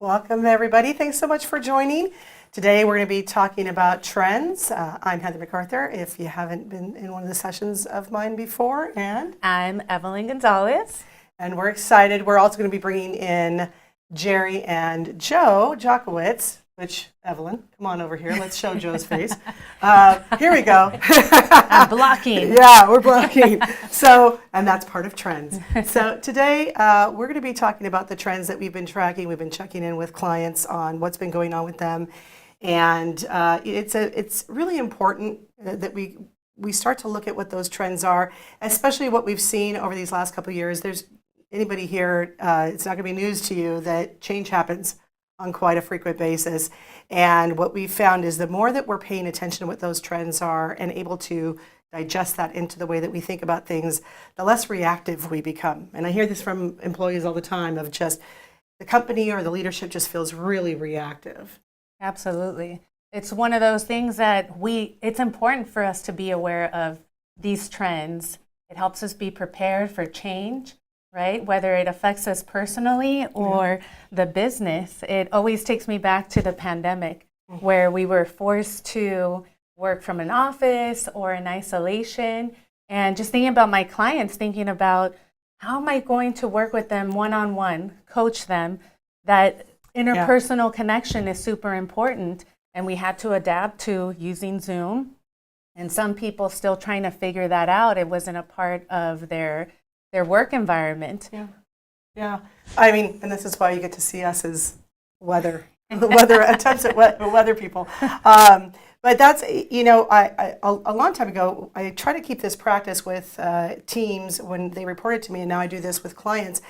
Welcome, everybody. Thanks so much for joining. Today, we're going to be talking about trends. I'm Heather MacArthur, if you haven't been in one of the sessions of mine before. And I'm Evelyn Gonzalez. And we're excited. We're also going to be bringing in Gerri and Joe Jotkowitz, which, Evelyn, come on over here. Let's show Joe's face. Here we go. I'm blocking. Yeah, we're blocking. And that's part of trends. So today, we're going to be talking about the trends that we've been tracking. We've been checking in with clients on what's been going on with them. And it's really important that we start to look at what those trends are, especially what we've seen over these last couple of years. There's anybody here, it's not going to be news to you that change happens on quite a frequent basis. And what we've found is the more that we're paying attention to what those trends are and able to digest that into the way that we think about things, the less reactive we become. And I hear this from employees all the time of just the company or the leadership just feels really reactive. Absolutely. It's one of those things that it's important for us to be aware of these trends. It helps us be prepared for change, right? Whether it affects us personally or the business. It always takes me back to the pandemic where we were forced to work from an office or in isolation. And just thinking about my clients, thinking about how am I going to work with them one-on-one, coach them, that interpersonal connection is super important. And we had to adapt to using Zoom. And some people still trying to figure that out. It wasn't a part of their work environment. Yeah. I mean, and this is why you get to see us as weather attempts at weather people. But that's, I a long time ago, I try to keep this practice with teams when they report it to me, and now I do this with clients,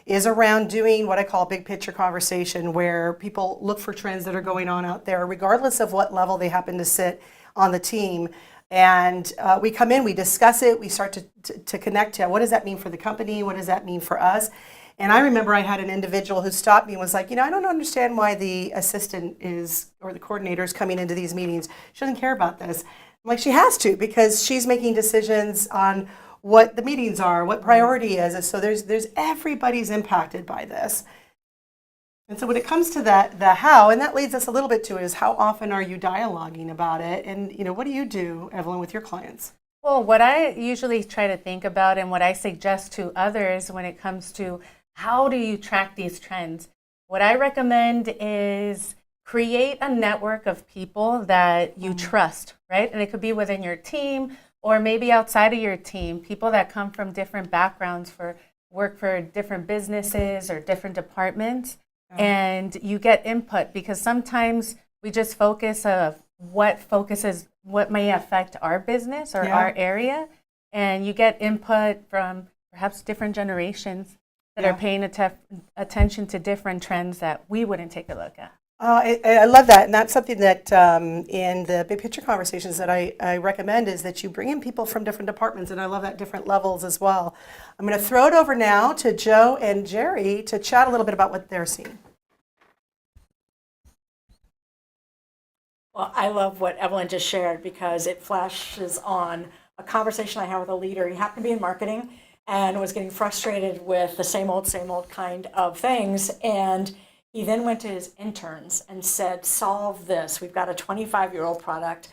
is around doing what I call big picture conversation, where people look for trends that are going on out there, regardless of what level they happen to sit on the team. And we come in, we discuss it, we start to connect to what does that mean for the company, what does that mean for us. And I remember I had an individual who stopped me and was like, I don't understand why the assistant or the coordinator is coming into these meetings. She doesn't care about this. I'm like, she has to, because she's making decisions on what the meetings are, what priority is. And so there's everybody's impacted by this. And so when it comes to the how, and that leads us a little bit to is how often are you dialoguing about it? And what do you do, Evelyn, with your clients? Well, what I usually try to think about and what I suggest to others when it comes to how do you track these trends, what I recommend is create a network of people that you trust, right? And it could be within your team or maybe outside of your team, people that come from different backgrounds work for different businesses or different departments. And you get input, because sometimes we just focus of what may affect our business or our area, and you get input from perhaps different generations that are paying attention to different trends that we wouldn't take a look at. I love that, and that's something that in the big picture conversations that I recommend is that you bring in people from different departments, and I love that different levels as well. I'm going to throw it over now to Joe and Gerri to chat a little bit about what they're seeing. Well, I love what Evelyn just shared because it flashes on a conversation I had with a leader. He happened to be in marketing and was getting frustrated with the same old kind of things. And he then went to his interns and said, solve this. We've got a 25-year-old product.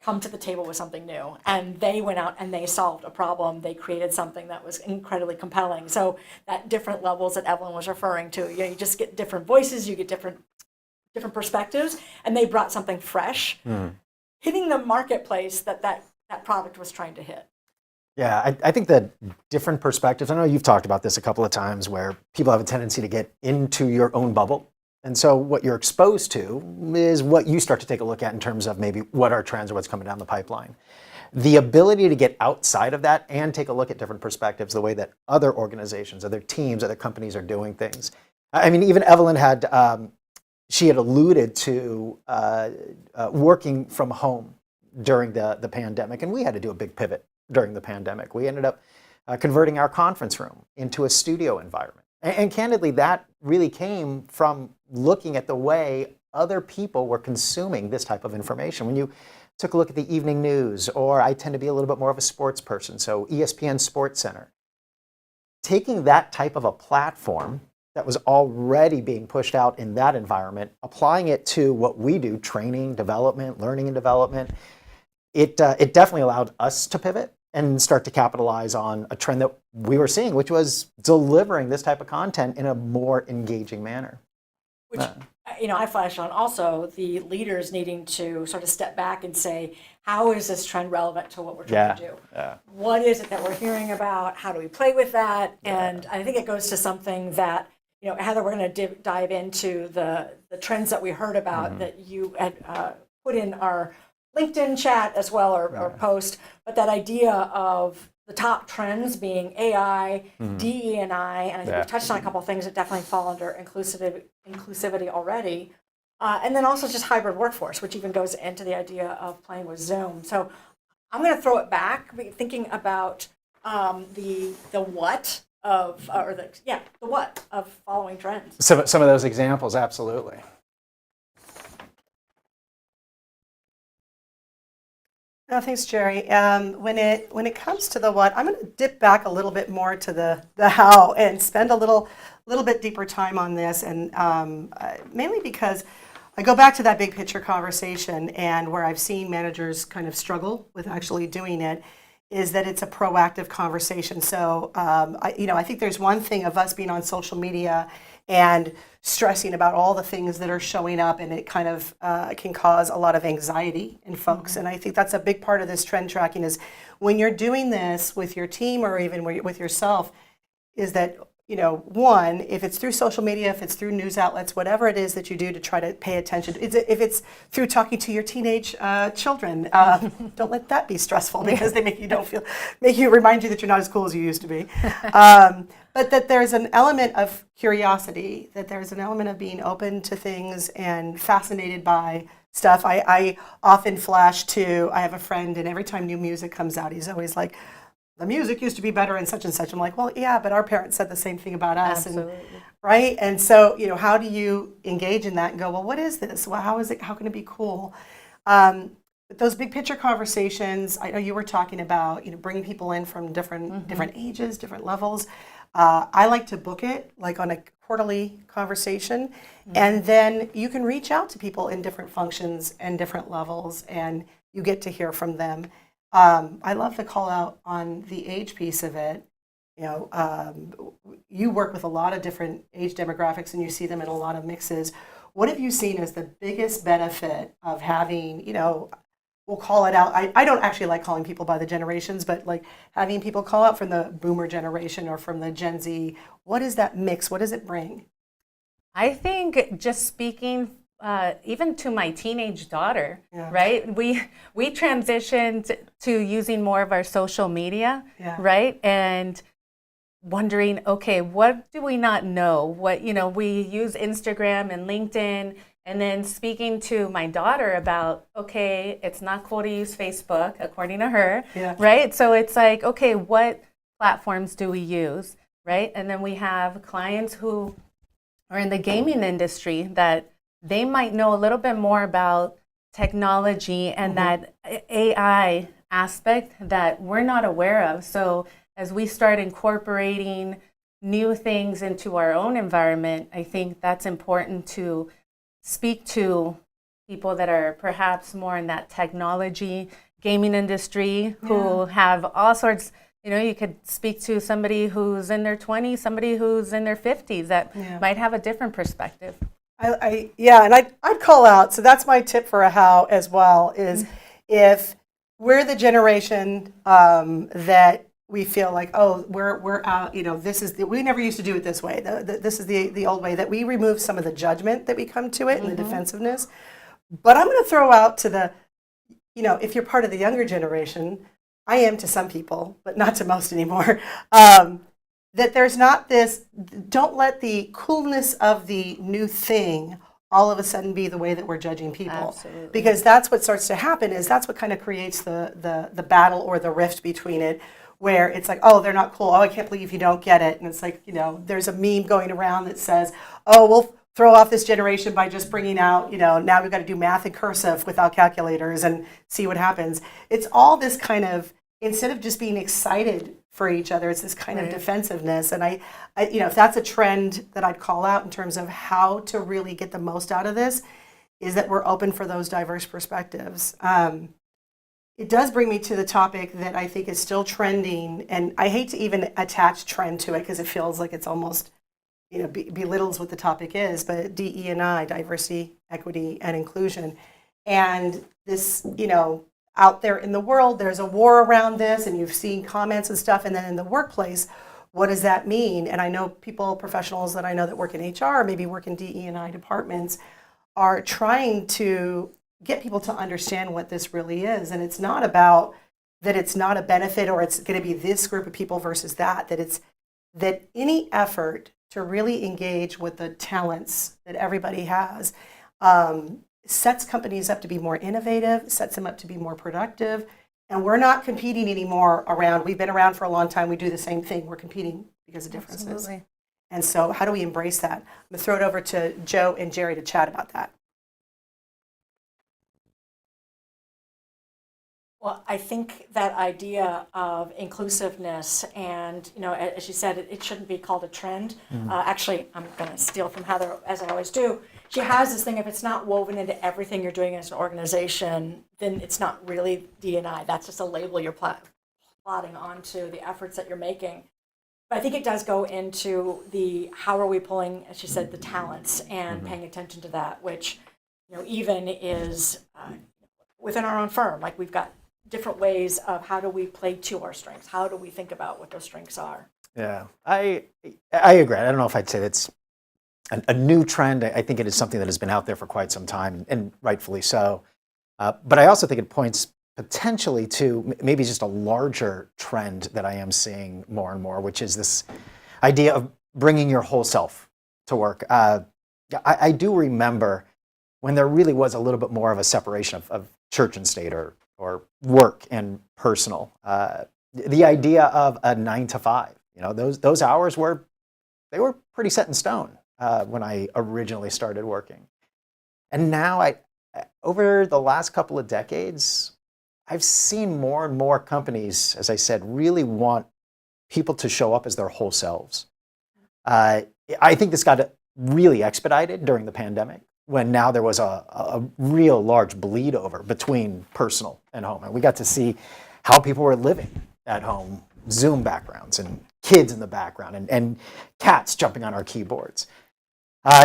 Come to the table with something new. And they went out and they solved a problem. They created something that was incredibly compelling. So that different levels that Evelyn was referring to, you just get different voices, you get different perspectives, and they brought something fresh, hitting the marketplace that product was trying to hit. Yeah, I think that different perspectives, I know you've talked about this a couple of times, where people have a tendency to get into your own bubble. And so what you're exposed to is what you start to take a look at in terms of maybe what are trends or what's coming down the pipeline. The ability to get outside of that and take a look at different perspectives, the way that other organizations, other teams, other companies are doing things. I mean, even Evelyn had, she had alluded to working from home during the pandemic, and we had to do a big pivot during the pandemic. We ended up converting our conference room into a studio environment. And candidly, that really came from looking at the way other people were consuming this type of information. When you took a look at the evening news, or I tend to be a little bit more of a sports person, so ESPN Sports Center, taking that type of a platform that was already being pushed out in that environment, applying it to what we do, training, development, learning and development, it definitely allowed us to pivot and start to capitalize on a trend that we were seeing, which was delivering this type of content in a more engaging manner. Which, I flash on also the leaders needing to sort of step back and say, how is this trend relevant to what we're trying to do? Yeah. What is it that we're hearing about? How do we play with that? And I think it goes to something that, Heather, we're going to dive into the trends that we heard about that you had put in our LinkedIn chat as well, or post, but that idea of the top trends being AI, DE&I, and I think we've touched on a couple of things that definitely fall under inclusivity already. And then also just hybrid workforce, which even goes into the idea of playing with Zoom. So I'm going to throw it back, thinking about the what of, the what of following trends. Some of those examples, absolutely. No, thanks, Gerri. When it comes to the what, I'm going to dip back a little bit more to the how and spend a little bit deeper time on this, and mainly because I go back to that big picture conversation, and where I've seen managers kind of struggle with actually doing it is that it's a proactive conversation. So I think there's one thing of us being on social media and stressing about all the things that are showing up, and it kind of can cause a lot of anxiety in folks. And I think that's a big part of this trend tracking, is when you're doing this with your team or even with yourself, is that, one, if it's through social media, if it's through news outlets, whatever it is that you do to try to pay attention, if it's through talking to your teenage children, don't let that be stressful, because they make you remind you that you're not as cool as you used to be. But that there's an element of curiosity, that there's an element of being open to things and fascinated by stuff. I often flash to, I have a friend, and every time new music comes out, he's always like, the music used to be better and such and such. I'm like, well, yeah, but our parents said the same thing about us. Absolutely. Right? And so, how do you engage in that and go, well, what is this? Well, how is it? How can it be cool? But those big picture conversations, I know you were talking about, bringing people in from different ages, different levels. I like to book it like on a quarterly conversation, and then you can reach out to people in different functions and different levels, and you get to hear from them. I love the call out on the age piece of it. You work with a lot of different age demographics, and you see them in a lot of mixes. What have you seen as the biggest benefit of having, we'll call it out. I don't actually like calling people by the generations, but like having people call out from the boomer generation or from the Gen Z. What is that mix? What does it bring? I think just speaking even to my teenage daughter, right? We transitioned to using more of our social media, right? And wondering, okay, what do we not know? What, we use Instagram and LinkedIn, and then speaking to my daughter about, okay, it's not cool to use Facebook, according to her, right? So it's like, okay, what platforms do we use, right? And then we have clients who are in the gaming industry that they might know a little bit more about technology and that AI aspect that we're not aware of. So as we start incorporating new things into our own environment, I think that's important to speak to people that are perhaps more in that technology gaming industry who have all sorts. You could speak to somebody who's in their 20s, somebody who's in their 50s that might have a different perspective. And I'd call out, so that's my tip for a how as well, is if we're the generation that we feel like, oh, we're out, we never used to do it this way. This is the old way, that we remove some of the judgment that we come to it and the defensiveness. But I'm going to throw out to the, if you're part of the younger generation, I am to some people, but not to most anymore, that there's not this, don't let the coolness of the new thing all of a sudden be the way that we're judging people. Absolutely. Because that's what starts to happen, is that's what kind of creates the battle or the rift between it, where it's like, oh, they're not cool. Oh, I can't believe you don't get it. And it's like, there's a meme going around that says, oh, we'll throw off this generation by just bringing out, now we've got to do math in cursive without calculators and see what happens. It's all this kind of, instead of just being excited for each other. It's this kind of defensiveness. And I, if that's a trend that I'd call out in terms of how to really get the most out of this, is that we're open for those diverse perspectives. It does bring me to the topic that I think is still trending, and I hate to even attach trend to it because it feels like it's almost, belittles what the topic is, but DE&I, diversity, equity, and inclusion. And this, out there in the world, there's a war around this, and you've seen comments and stuff, and then in the workplace, what does that mean? And I know professionals that I know that work in HR, maybe work in DE&I departments, are trying to get people to understand what this really is. And it's not about that it's not a benefit or it's going to be this group of people versus that it's that any effort to really engage with the talents that everybody has sets companies up to be more innovative, sets them up to be more productive. And we're not competing anymore around, we've been around for a long time, we do the same thing, we're competing because of differences. Absolutely. And so how do we embrace that? I'm going to throw it over to Joe and Gerri to chat about that. Well, I think that idea of inclusiveness and, as you said, it shouldn't be called a trend. Actually, I'm going to steal from Heather, as I always do. She has this thing, if it's not woven into everything you're doing as an organization, then it's not really D&I. That's just a label you're plotting onto the efforts that you're making. But I think it does go into the how are we pulling, as she said, the talents and paying attention to that, which, even is within our own firm. Like we've got different ways of how do we play to our strengths? How do we think about what those strengths are? Yeah, I agree. I don't know if I'd say that's a new trend. I think it is something that has been out there for quite some time, and rightfully so. But I also think it points potentially to maybe just a larger trend that I am seeing more and more, which is this idea of bringing your whole self to work. I do remember when there really was a little bit more of a separation of church and state or work and personal. The idea of a 9 to 5, those hours were pretty set in stone when I originally started working. And now over the last couple of decades, I've seen more and more companies, as I said, really want people to show up as their whole selves. I think this got really expedited during the pandemic, when now there was a real large bleed over between personal and home. And we got to see how people were living at home, Zoom backgrounds and kids in the background and cats jumping on our keyboards.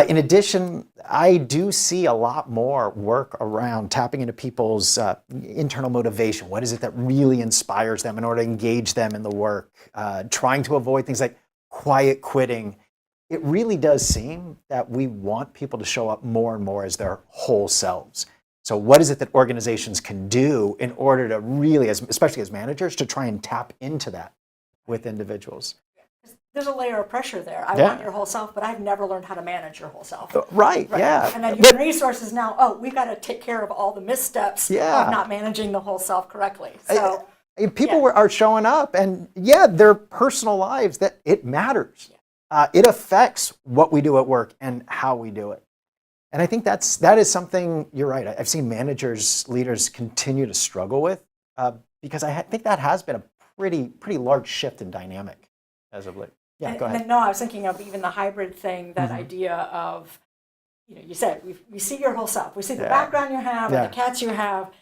In addition, I do see a lot more work around tapping into people's internal motivation. What is it that really inspires them in order to engage them in the work? Trying to avoid things like quiet quitting. It really does seem that we want people to show up more and more as their whole selves. So what is it that organizations can do in order to really, especially as managers, to try and tap into that with individuals? There's a layer of pressure there. I want your whole self, but I've never learned how to manage your whole self. Right. Yeah. And then human resources now, we've got to take care of all the missteps of not managing the whole self correctly. So people are showing up, and their personal lives, that it matters. It affects what we do at work and how we do it. And I think that is something, you're right, I've seen managers, leaders continue to struggle with because I think that has been a pretty large shift in dynamic as of late. Yeah, go ahead. No, I was thinking of even the hybrid thing, that idea of, you said, we see your whole self. We see the background you have and the cats you have.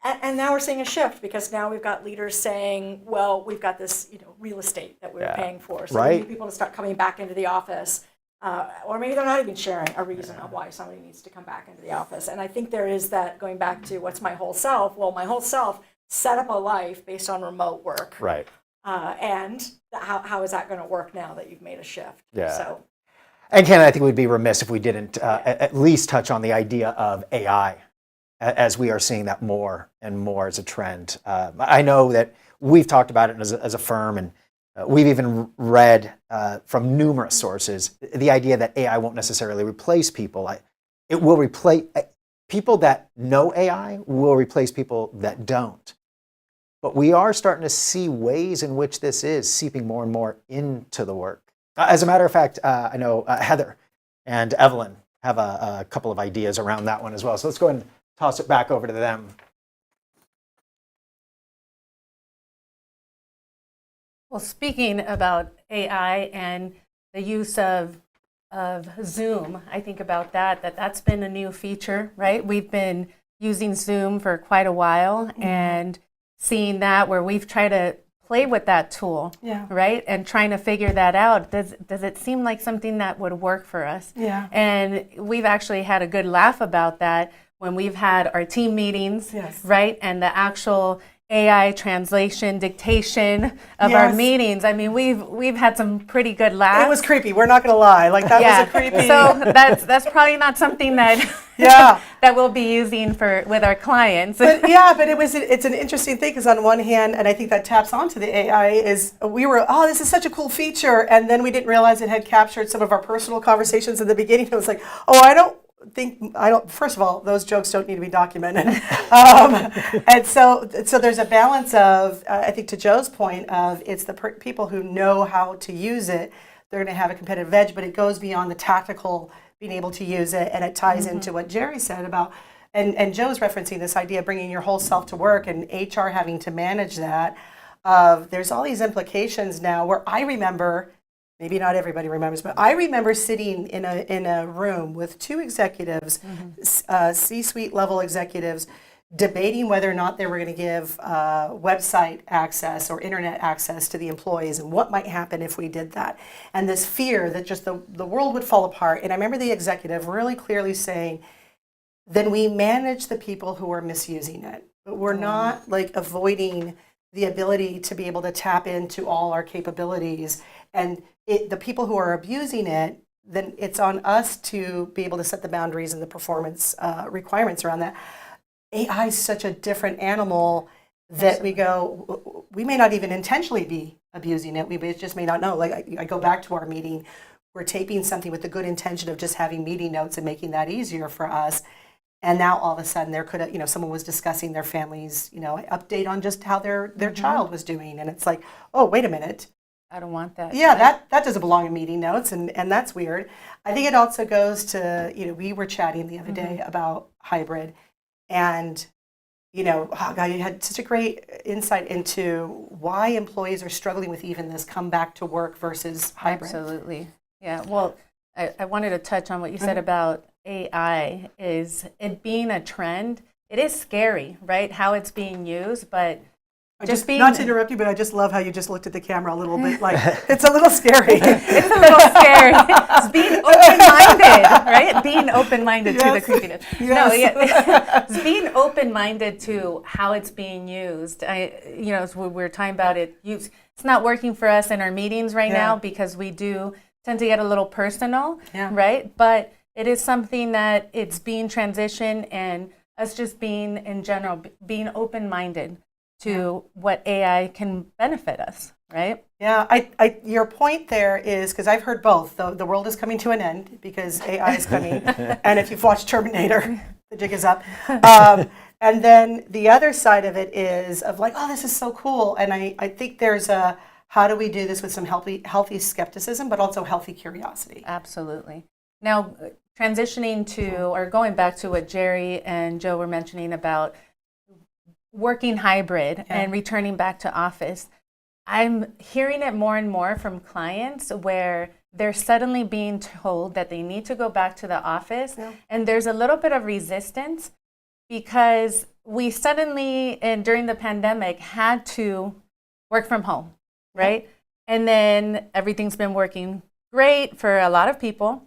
And now we're seeing a shift because now we've got leaders saying, well, we've got this real estate that we're paying for. So we need people to start coming back into the office. Or maybe they're not even sharing a reason of why somebody needs to come back into the office. And I think there is that, going back to what's my whole self? Well, my whole self set up a life based on remote work. Right. And how is that going to work now that you've made a shift? Yeah. So, and Ken, I think we'd be remiss if we didn't at least touch on the idea of AI, as we are seeing that more and more as a trend. I know that we've talked about it as a firm, and we've even read from numerous sources the idea that AI won't necessarily replace people. It will replace people that know AI will replace people that don't. But we are starting to see ways in which this is seeping more and more into the work. As a matter of fact, I know Heather and Evelyn have a couple of ideas around that one as well. So let's go ahead and toss it back over to them. Well, speaking about AI and the use of Zoom, I think about that's been a new feature, right? We've been using Zoom for quite a while and seeing that where we've tried to play with that tool, right? And trying to figure that out. Does it seem like something that would work for us? Yeah. And we've actually had a good laugh about that when we've had our team meetings, right? And the actual AI translation, dictation of our meetings. I mean, we've had some pretty good laughs. It was creepy. We're not going to lie. Like that was a creepy. So that's probably not something that that we'll be using with our clients. But it's an interesting thing because on one hand, and I think that taps onto the AI, is we were, this is such a cool feature, and then we didn't realize it had captured some of our personal conversations in the beginning. It was like, first of all, those jokes don't need to be documented. And so there's a balance of, I think to Joe's point of, it's the people who know how to use it, they're going to have a competitive edge, but it goes beyond the tactical being able to use it, and it ties into what Gerri said about, and Joe's referencing this idea of bringing your whole self to work and HR having to manage that. There's all these implications now where I remember, maybe not everybody remembers, but I remember sitting in a room with two executives, C-suite level executives, debating whether or not they were going to give website access or internet access to the employees and what might happen if we did that. And this fear that just the world would fall apart. And I remember the executive really clearly saying, then we manage the people who are misusing it. But we're not like avoiding the ability to be able to tap into all our capabilities. And the people who are abusing it, then it's on us to be able to set the boundaries and the performance requirements around that. AI is such a different animal that we may not even intentionally be abusing it. We just may not know. Like I go back to our meeting, we're taping something with the good intention of just having meeting notes and making that easier for us. And now all of a sudden there could have, someone was discussing their family's, update on just how their child was doing. And it's like, oh, wait a minute. I don't want that. Yeah, that doesn't belong in meeting notes, and that's weird. I think it also goes to, we were chatting the other day about hybrid, and, you had such a great insight into why employees are struggling with even this come back to work versus hybrid. Absolutely. Yeah, well, I wanted to touch on what you said about AI, is it being a trend. It is scary, right, how it's being used, but not to interrupt you, but I just love how you just looked at the camera a little bit like, it's a little scary. It's a little scary. It's being open-minded, right? Being open-minded to the creepiness. It's being open-minded to how it's being used. As we're talking about it, it's not working for us in our meetings right now because we do tend to get a little personal, right? But it is something that it's being transitioned, and us just being, in general, being open-minded to what AI can benefit us, right? Yeah, your point there is, because I've heard both, the world is coming to an end because AI is coming, and if you've watched Terminator, the jig is up. And then the other side of it is of like, oh, this is so cool. And I think there's how do we do this with some healthy skepticism, but also healthy curiosity? Absolutely. Now, transitioning to, or going back to what Gerri and Joe were mentioning about working hybrid and returning back to office, I'm hearing it more and more from clients where they're suddenly being told that they need to go back to the office, and there's a little bit of resistance because we suddenly, and during the pandemic, had to work from home, right? And then everything's been working great for a lot of people.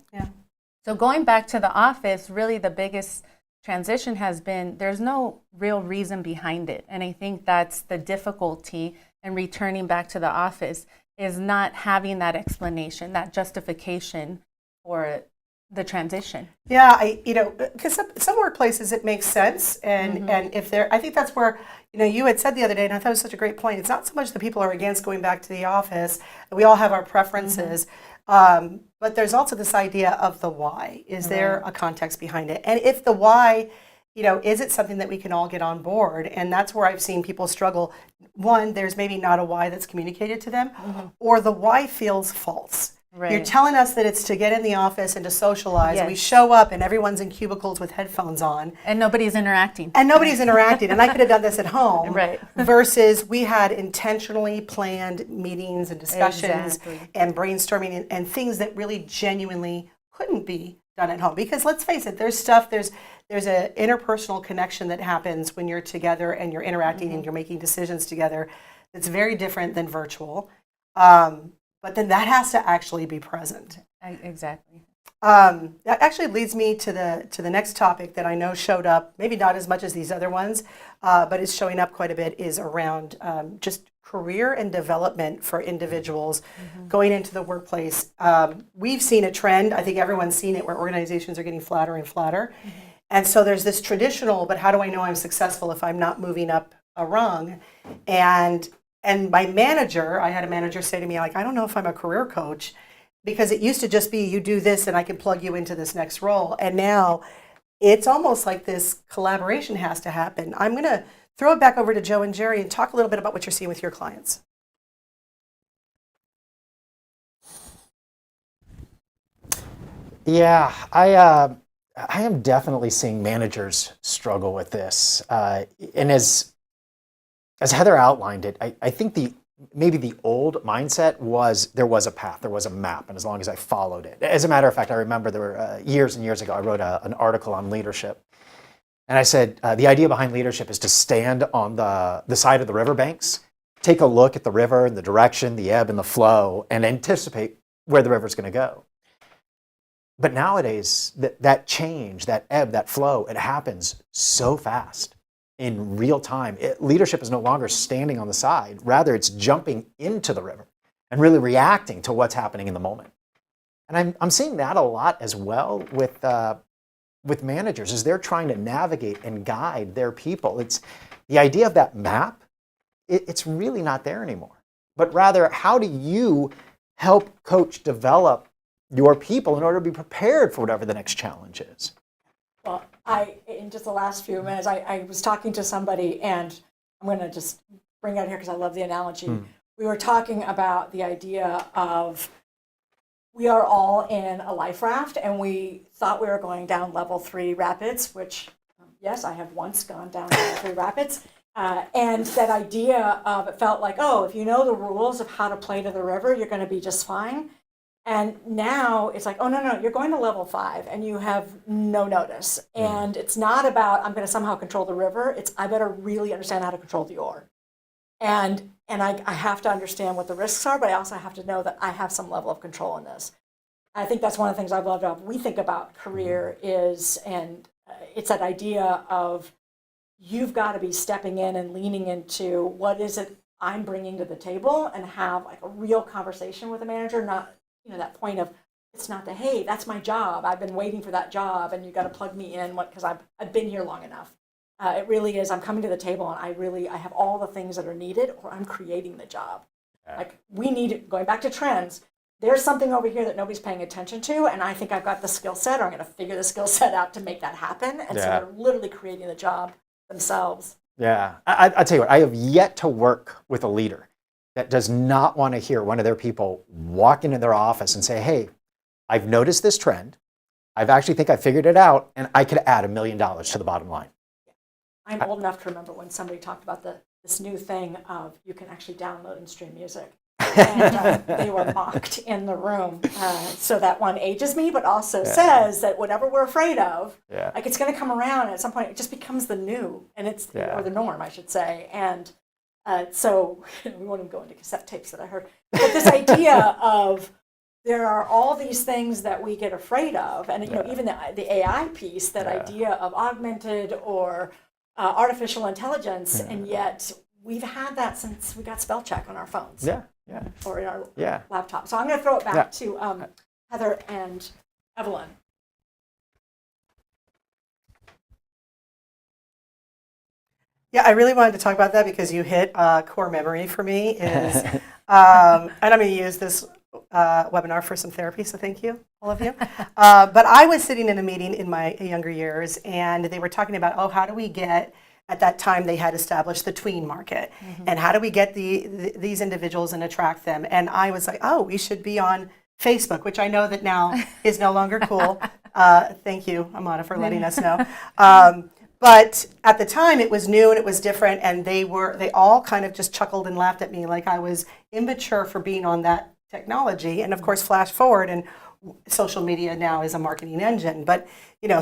So going back to the office, really the biggest transition has been, there's no real reason behind it. And I think that's the difficulty in returning back to the office, is not having that explanation, that justification for the transition. Yeah, because some workplaces it makes sense, and if they're, I think that's where, you had said the other day, and I thought it was such a great point. It's not so much that people are against going back to the office. We all have our preferences. But there's also this idea of the why. Is there a context behind it? And if the why, is it something that we can all get on board? And that's where I've seen people struggle. One, there's maybe not a why that's communicated to them, or the why feels false. Right. You're telling us that it's to get in the office and to socialize. And we Yes. show up and everyone's in cubicles with headphones on. And nobody's interacting. And nobody's interacting. And I could have done this at home. Right. Versus we had intentionally planned meetings and discussions Exactly. and brainstorming and things that really genuinely couldn't be done at home. Because let's face it, there's an interpersonal connection that happens when you're together and you're interacting and you're making decisions together that's very different than virtual. But then that has to actually be present. Exactly. That actually leads me to the next topic that I know showed up, maybe not as much as these other ones, but is showing up quite a bit, is around just career and development for individuals going into the workplace. We've seen a trend, I think everyone's seen it, where organizations are getting flatter and flatter. And so there's this traditional, but how do I know I'm successful if I'm not moving up a rung? And my manager, I had a manager say to me, like, I don't know if I'm a career coach, because it used to just be you do this and I can plug you into this next role. And now it's almost like this collaboration has to happen. I'm going to throw it back over to Joe and Gerri and talk a little bit about what you're seeing with your clients. Yeah, I am definitely seeing managers struggle with this. And as Heather outlined it, I think maybe the old mindset was there was a path, there was a map, and as long as I followed it. As a matter of fact, I remember there were years and years ago, I wrote an article on leadership. And I said, the idea behind leadership is to stand on the side of the riverbanks, take a look at the river and the direction, the ebb and the flow, and anticipate where the river's going to go. But nowadays, that change, that ebb, that flow, it happens so fast in real time. Leadership is no longer standing on the side. Rather, it's jumping into the river and really reacting to what's happening in the moment. And I'm seeing that a lot as well with managers as they're trying to navigate and guide their people. It's the idea of that map, it's really not there anymore. But rather, how do you help coach develop your people in order to be prepared for whatever the next challenge is? Well, in just the last few minutes, I was talking to somebody, and I'm going to just bring out here because I love the analogy. We were talking about the idea of we are all in a life raft, and we thought we were going down level 3 rapids, which, yes, I have once gone down level 3 rapids. And that idea of it felt like, oh, if you know the rules of how to play to the river, you're going to be just fine. And now it's like, oh, no, you're going to level 5 and you have no notice. And it's not about, I'm going to somehow control the river. It's, I better really understand how to control the oar. And I have to understand what the risks are, but I also have to know that I have some level of control in this. I think that's one of the things I've loved about we think about career is, and it's that idea of you've got to be stepping in and leaning into what is it I'm bringing to the table and have like a real conversation with a manager, not that point of, it's not the, hey, that's my job. I've been waiting for that job and you got to plug me in because I've been here long enough. It really is, I'm coming to the table and I have all the things that are needed, or I'm creating the job. Yeah. Like we need, going back to trends, there's something over here that nobody's paying attention to, and I think I've got the skill set, or I'm going to figure the skill set out to make that happen. And so they're literally creating the job themselves. Yeah, I tell you what, I have yet to work with a leader that does not want to hear one of their people walk into their office and say, hey, I've noticed this trend. I actually think I figured it out, and I could add $1 million to the bottom line. I'm old enough to remember when somebody talked about this new thing of you can actually download and stream music. And they were mocked in the room. So that one ages me, but also says that whatever we're afraid of, like it's going to come around, and at some point it just becomes the new, and it's or the norm, I should say. And so we won't even go into cassette tapes that I heard. But this idea of there are all these things that we get afraid of, and even the AI piece, that idea of augmented or artificial intelligence, and yet we've had that since we got spell check on our phones. Or in our laptop. So I'm going to throw it back to Heather and Evelyn. Yeah, I really wanted to talk about that because you hit core memory for me. Is and I'm going to use this webinar for some therapy, so thank you, all of you. But I was sitting in a meeting in my younger years, and they were talking about, how do we get, at that time they had established the tween market, and how do we get these individuals and attract them? And I was like, we should be on Facebook, which I know that now is no longer cool. Thank you, Amada, for letting us know. But at the time, it was new and it was different, and they all kind of just chuckled and laughed at me like I was immature for being on that technology. And of course, flash forward, and social media now is a marketing engine. But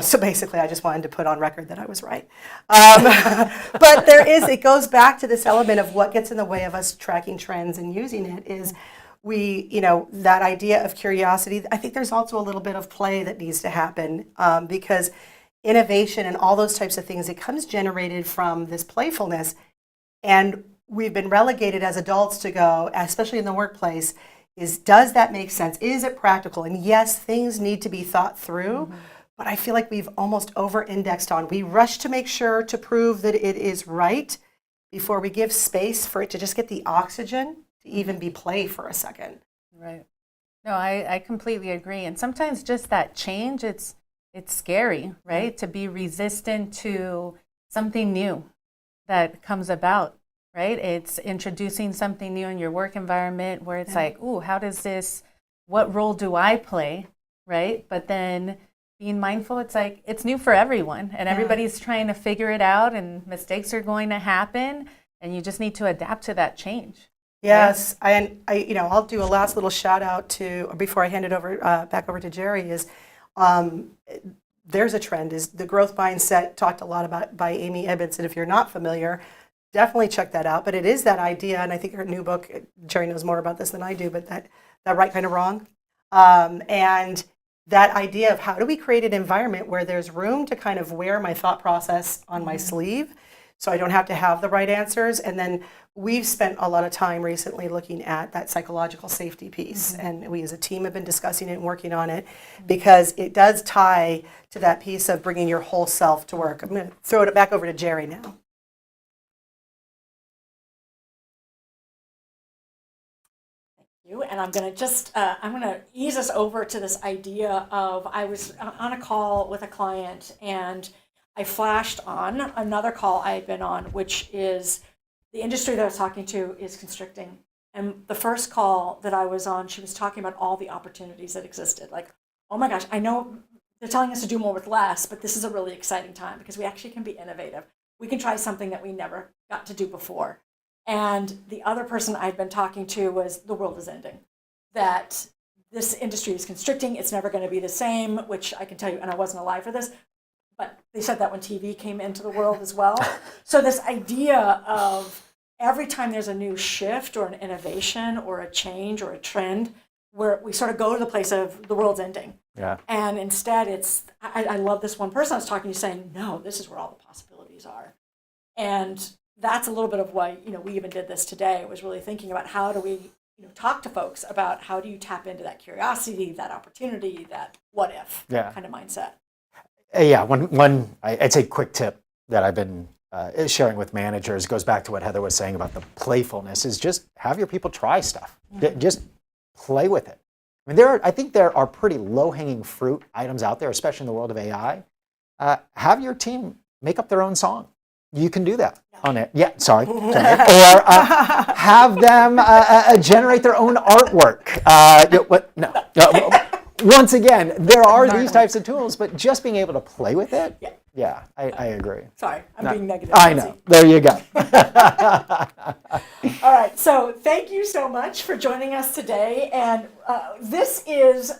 so basically, I just wanted to put on record that I was right. But it goes back to this element of what gets in the way of us tracking trends and using it is that idea of curiosity. I think there's also a little bit of play that needs to happen because innovation and all those types of things, it comes generated from this playfulness. And we've been relegated as adults to go, especially in the workplace, does that make sense? Is it practical? And yes, things need to be thought through, but I feel like we've almost over-indexed on. We rush to make sure to prove that it is right before we give space for it to just get the oxygen to even be play for a second. Right. No, I completely agree. And sometimes just that change, it's scary, right? To be resistant to something new that comes about, right? It's introducing something new in your work environment where it's like, ooh, what role do I play, right? But then being mindful, it's like, it's new for everyone and everybody's trying to figure it out and mistakes are going to happen and you just need to adapt to that change. Yes, I'll do a last little shout out before I hand it over back over to Gerri is, there's a trend is the growth mindset talked a lot about by Amy Edmondson. If you're not familiar, definitely check that out. But it is that idea, and I think her new book, Gerri knows more about this than I do, but that right kind of wrong, and that idea of how do we create an environment where there's room to kind of wear my thought process on my sleeve, so I don't have to have the right answers. And then we've spent a lot of time recently looking at that psychological safety piece. And we as a team have been discussing it and working on it because it does tie to that piece of bringing your whole self to work. I'm going to throw it back over to Gerri now. And I'm going to ease us over to this idea of, I was on a call with a client and I flashed on another call I had been on, which is the industry that I was talking to is constricting. And the first call that I was on, she was talking about all the opportunities that existed. Like, oh my gosh, I know they're telling us to do more with less, but this is a really exciting time because we actually can be innovative. We can try something that we never got to do before. And the other person I'd been talking to was, the world is ending. That this industry is constricting, it's never going to be the same, which I can tell you, and I wasn't alive for this, but they said that when TV came into the world as well. So this idea of every time there's a new shift or an innovation or a change or a trend, where we sort of go to the place of the world's ending. Yeah. And instead I love this one person I was talking to saying, no, this is where all the possibilities are. And that's a little bit of why, we even did this today, was really thinking about how do we, talk to folks about how do you tap into that curiosity, that opportunity, that what if kind of mindset. Yeah, one I'd say quick tip that I've been sharing with managers goes back to what Heather was saying about the playfulness, is just have your people try stuff. Just play with it. I mean, I think there are pretty low-hanging fruit items out there, especially in the world of AI. Have your team make up their own song. You can do that on it. Yeah, sorry. Or have them generate their own artwork. Once again, there are these types of tools, but just being able to play with it, I agree. Sorry, I'm being negative. I know. There you go. All right, so thank you so much for joining us today. And this is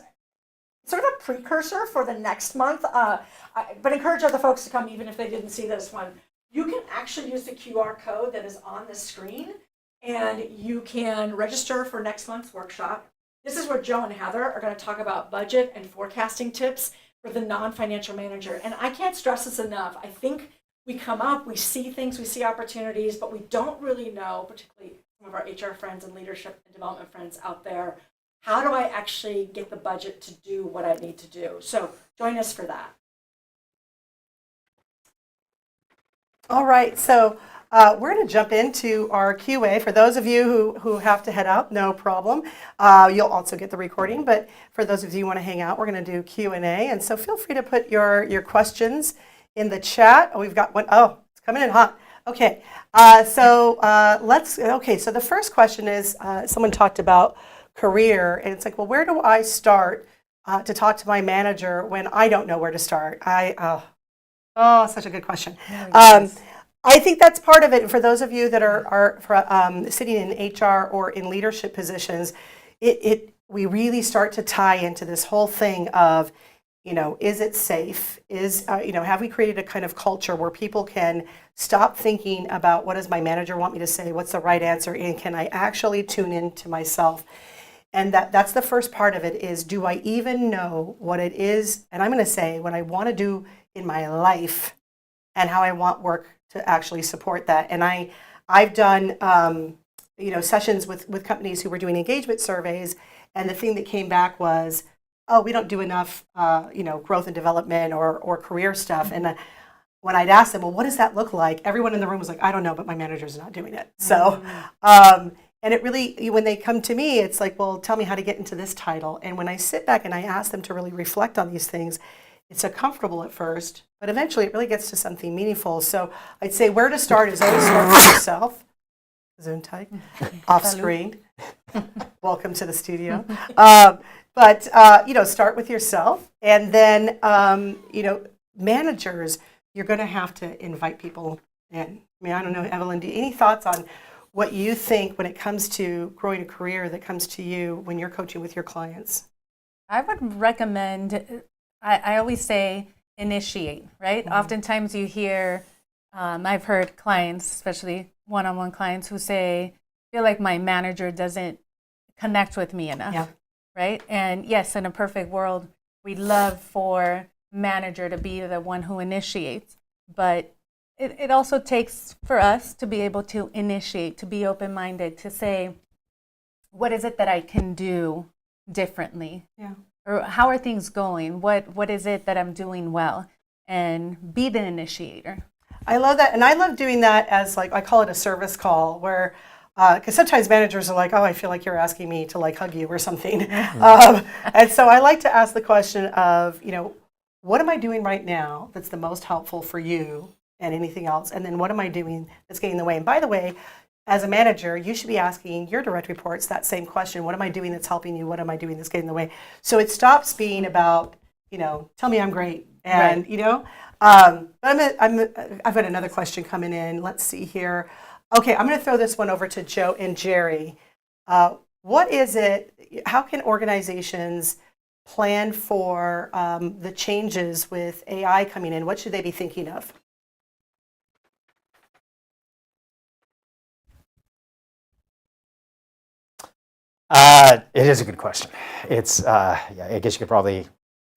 sort of a precursor for the next month, but encourage other folks to come even if they didn't see this one. You can actually use the QR code that is on the screen, and you can register for next month's workshop. This is where Joe and Heather are going to talk about budget and forecasting tips for the non-financial manager. And I can't stress this enough. I think we come up, we see things, we see opportunities, but we don't really know, particularly some of our HR friends and leadership and development friends out there, how do I actually get the budget to do what I need to do? So join us for that. All right, so we're going to jump into our QA. For those of you who have to head out, no problem. You'll also get the recording, but for those of you who want to hang out, we're going to do Q&A. And so feel free to put your questions in the chat. Oh, we've got one. Oh, it's coming in hot. Okay, so the first question is, someone talked about career, and it's like, well, where do I start to talk to my manager when I don't know where to start? Such a good question. I think that's part of it. For those of you that are sitting in HR or in leadership positions, we really start to tie into this whole thing of, is it safe? Have we created a kind of culture where people can stop thinking about what does my manager want me to say? What's the right answer? And can I actually tune into myself? And that's the first part of it is, do I even know what it is? And I'm going to say what I want to do in my life and how I want work to actually support that. And I've done, sessions with companies who were doing engagement surveys. And the thing that came back was, oh, we don't do enough, growth and development or career stuff. And when I'd ask them, well, what does that look like? Everyone in the room was like, I don't know, but my manager's not doing it. So, and it really, when they come to me, it's like, well, tell me how to get into this title. And when I sit back and I ask them to really reflect on these things, it's uncomfortable at first, but eventually it really gets to something meaningful. So I'd say where to start is always start with yourself. Zoom tight, off screen. Welcome to the studio. But start with yourself, and then managers, you're going to have to invite people in. I mean, I don't know, Evelyn, any thoughts on what you think when it comes to growing a career that comes to you when you're coaching with your clients? I would recommend, I always say initiate, right? Oftentimes you hear, I've heard clients, especially one-on-one clients, who say, I feel like my manager doesn't connect with me enough, right? And yes, in a perfect world, we'd love for manager to be the one who initiates, but it also takes for us to be able to initiate, to be open-minded, to say, what is it that I can do differently? Yeah. Or how are things going? What is it that I'm doing well? And be the initiator. I love that. And I love doing that as, like, I call it a service call, where, because sometimes managers are like, oh, I feel like you're asking me to, like, hug you or something. And so I like to ask the question of, what am I doing right now that's the most helpful for you and anything else? And then what am I doing that's getting in the way? And by the way, as a manager, you should be asking your direct reports that same question. What am I doing that's helping you? What am I doing that's getting in the way? So it stops being about, tell me I'm great. And, I've got another question coming in. Let's see here. Okay, I'm going to throw this one over to Joe and Gerri. What is it, how can organizations plan for the changes with AI coming in? What should they be thinking of? It is a good question. It's, I guess you could probably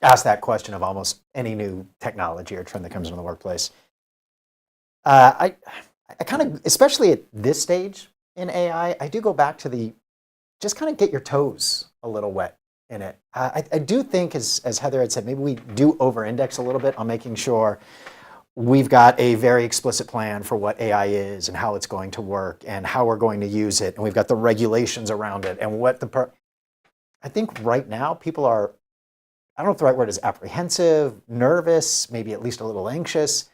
ask that question of almost any new technology or trend that comes into the workplace. I kind of, especially at this stage in AI, I do go back to just kind of get your toes a little wet in it. I do think, as Heather had said, maybe we do over-index a little bit on making sure we've got a very explicit plan for what AI is and how it's going to work and how we're going to use it. And we've got the regulations around it and what I think right now people are, I don't know if the right word is apprehensive, nervous, maybe at least a little anxious.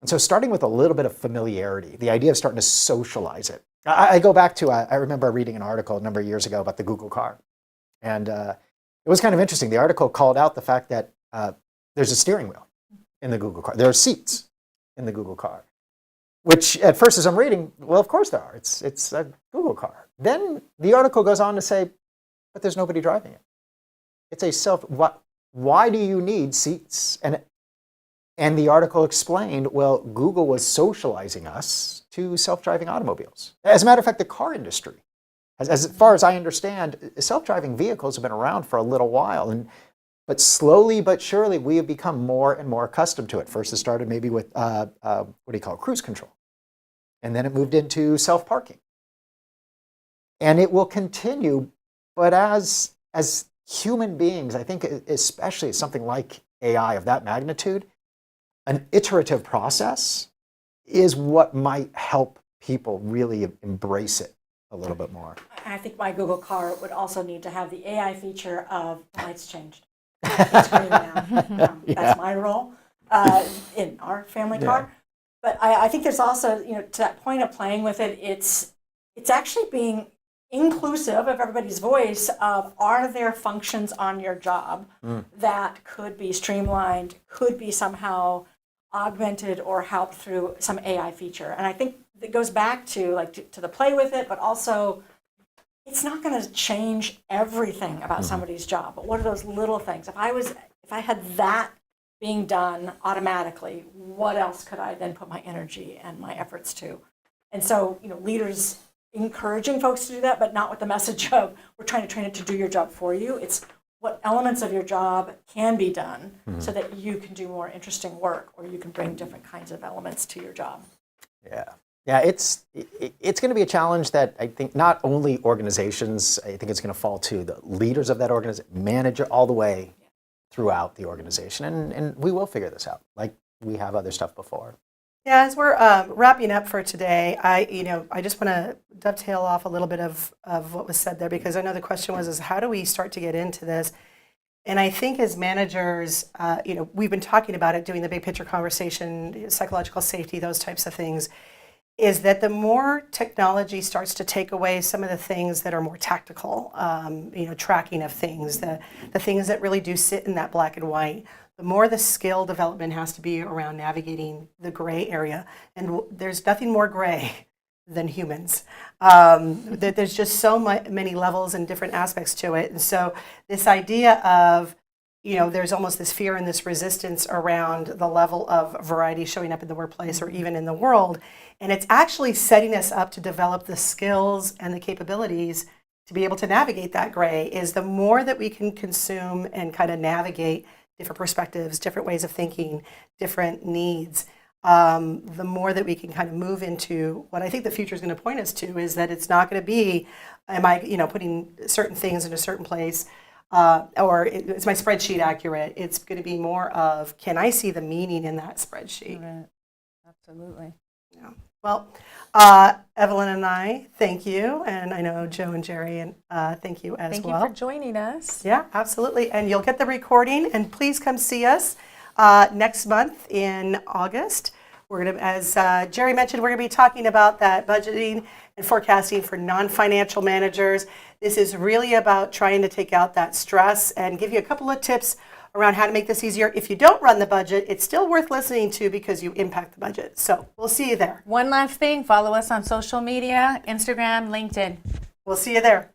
And so starting with a little bit of familiarity, the idea of starting to socialize it. I go back to, I remember reading an article a number of years ago about the Google car. And it was kind of interesting. The article called out the fact that there's a steering wheel in the Google car. There are seats in the Google car, which at first as I'm reading, well, of course there are. It's a Google car. Then the article goes on to say, but there's nobody driving it. It's a why do you need seats? And the article explained, well, Google was socializing us to self-driving automobiles. As a matter of fact, the car industry, as far as I understand, self-driving vehicles have been around for a little while. But slowly but surely, we have become more and more accustomed to it. First, it started maybe with, cruise control. And then it moved into self-parking. And it will continue. But as human beings, I think especially something like AI of that magnitude, an iterative process is what might help people really embrace it a little bit more. I think my Google car would also need to have the AI feature of the lights changed. It's green now. That's my role in our family car. But I think there's also, to that point of playing with it, it's actually being inclusive of everybody's voice of, are there functions on your job that could be streamlined, could be somehow augmented or helped through some AI feature. And I think it goes back to like to the play with it, but also it's not going to change everything about somebody's job. But what are those little things? If I had that being done automatically, what else could I then put my energy and my efforts to? And so, leaders encouraging folks to do that, but not with the message of we're trying to train it to do your job for you. It's what elements of your job can be done so that you can do more interesting work, or you can bring different kinds of elements to your job. Yeah, it's going to be a challenge that I think not only organizations, I think it's going to fall to the leaders of that organization, manager, all the way throughout the organization. And we will figure this out like we have other stuff before. Yeah, as we're wrapping up for today, I just want to dovetail off a little bit of what was said there, because I know the question was how do we start to get into this? And I think as managers, we've been talking about it, doing the big picture conversation, psychological safety, those types of things, is that the more technology starts to take away some of the things that are more tactical, tracking of things, the things that really do sit in that black and white, the more the skill development has to be around navigating the gray area. And there's nothing more gray than humans. That there's just so many levels and different aspects to it. And so this idea of, there's almost this fear and this resistance around the level of variety showing up in the workplace or even in the world. And it's actually setting us up to develop the skills and the capabilities to be able to navigate that gray. Is the more that we can consume and kind of navigate different perspectives, different ways of thinking, different needs, the more that we can kind of move into what I think the future is going to point us to, is that it's not going to be, am I, putting certain things in a certain place, or is my spreadsheet accurate? It's going to be more of, can I see the meaning in that spreadsheet? Right. Absolutely. Yeah. Well, Evelyn and I thank you, and I know Joe and Gerri, and thank you as Thank well. you for joining us. Yeah, absolutely. And you'll get the recording, and please come see us next month in August. We're going to, as Gerri mentioned, we're going to be talking about that budgeting and forecasting for non-financial managers. This is really about trying to take out that stress and give you a couple of tips around how to make this easier. If you don't run the budget, it's still worth listening to because you impact the budget. So we'll see you there. One last thing, follow us on social media, Instagram, LinkedIn. We'll see you there.